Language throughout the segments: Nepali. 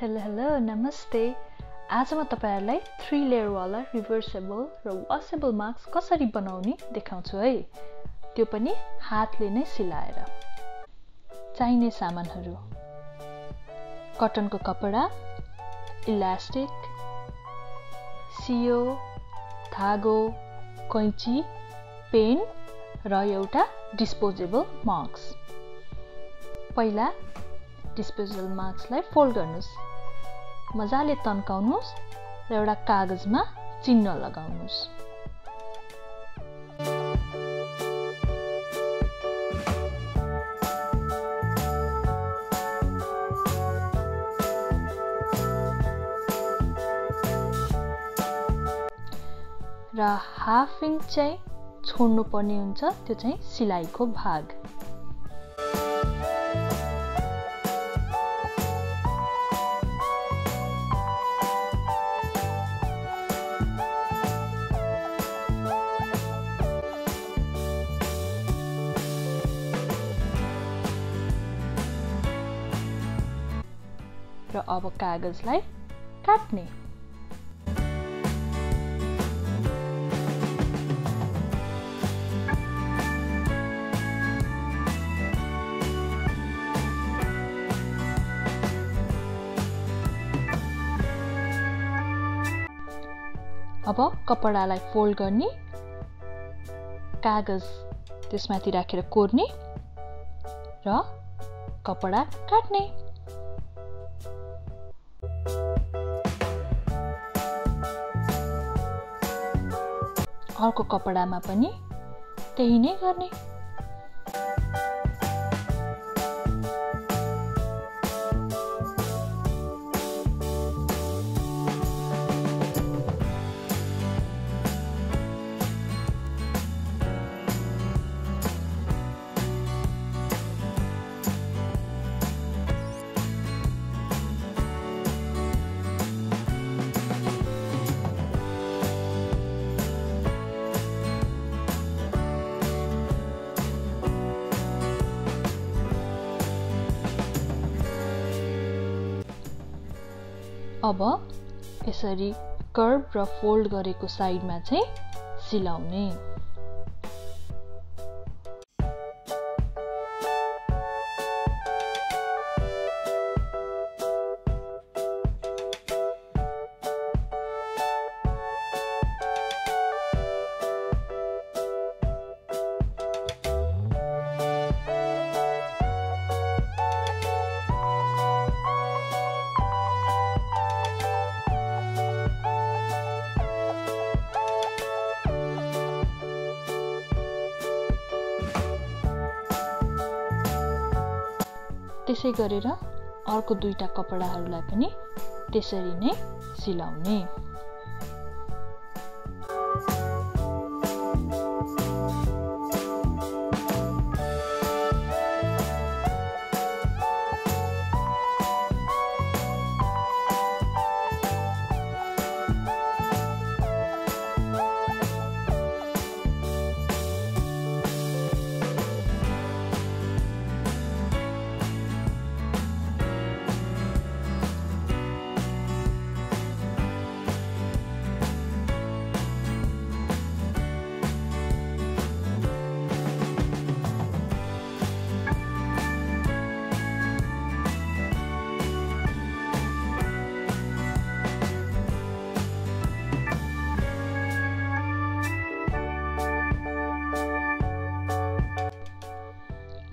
हेलो नमस्ते। आज म तपाईहरुलाई 3 लेयर वाला रिभर्सेबल र वाशेबल मास्क कसरी बनाउने देखाउँछु है। त्यो पनि हातले नै सिलाएर। चाहिने सामानहरु: कटनको कपडा, इलास्टिक, सियो, धागो, कैंची, पेन र एउटा डिस्पोजेबल मास्क। पहिला डिस्पोजेबल मास्कलाई फोल्ड गर्नुस्, मजाले तन्काउनुस् र एउटा कागजमा चिन्ह लगाउनुस्। र हाफ इंच चाहिँ छोड्नु पर्ने हुन्छ, त्यो चाहिँ सिलाइको भाग। र अब कागजलाई काट्ने। अब कपडालाई फोल्ड गर्ने, कागज त्यसमाथि राखेर कोर्ने र कपडा काट्ने। अर्को कपडामा पनि त्यही नै गर्ने। अब यसरी कर्भ र फोल्ड गरेको साइडमा चाहिँ सिलाउने। त्यसै गरेर अर्को दुईटा कपडाहरूलाई पनि त्यसरी नै सिलाउने।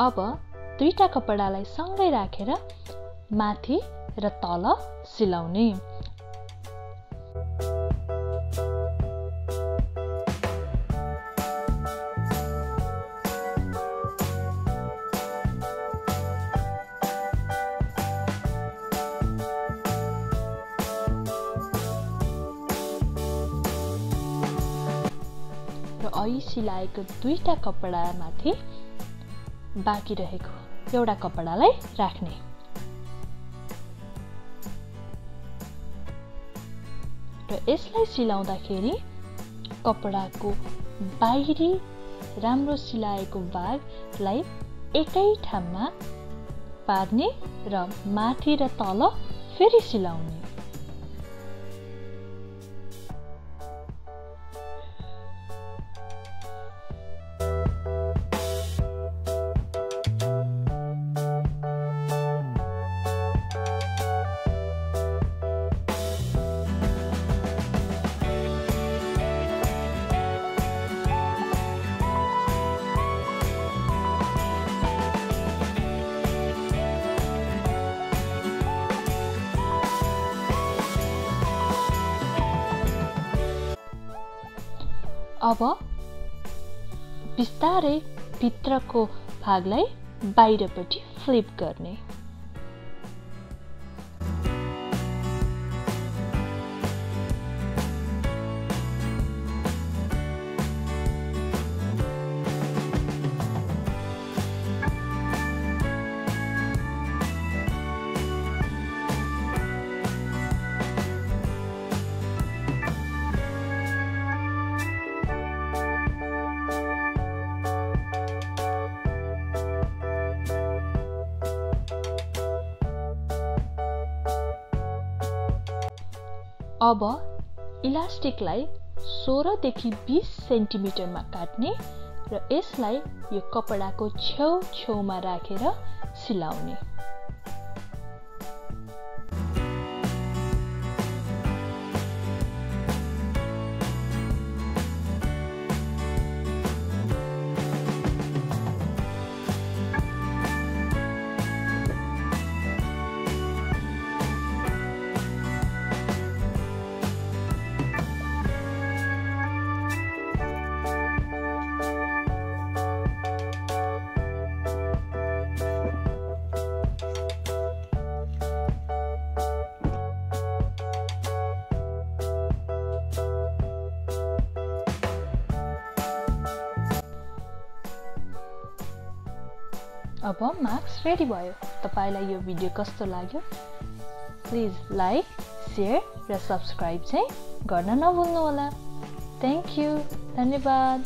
अब दुईटा कपडालाई सँगै राखेर माथि र तल सिलाउने। र अघि सिलाएको दुईटा कपडामाथि बाँकी रहेको एउटा कपडालाई राख्ने। र यसलाई सिलाउँदाखेरि कपडाको बाहिरी राम्रो सिलाएको भागलाई एकै ठाउँमा पार्ने र माथि र तल फेरि सिलाउने। अब बिस्तारै भित्रको भागलाई बाहिरपट्टि फ्लिप गर्ने। अब इलास्टिकलाई 16 देखि 20 सेन्टिमिटरमा काट्ने र यसलाई यो कपडाको छेउछेउमा राखेर सिलाउने। अब मास्क रेडी भयो। तपाईलाई यो भिडियो कस्तो लाग्यो? प्लिज लाइक, शेयर र सब्स्क्राइब चाहिँ गर्न नभुल्नु होला। थ्यांक यू, धन्यवाद।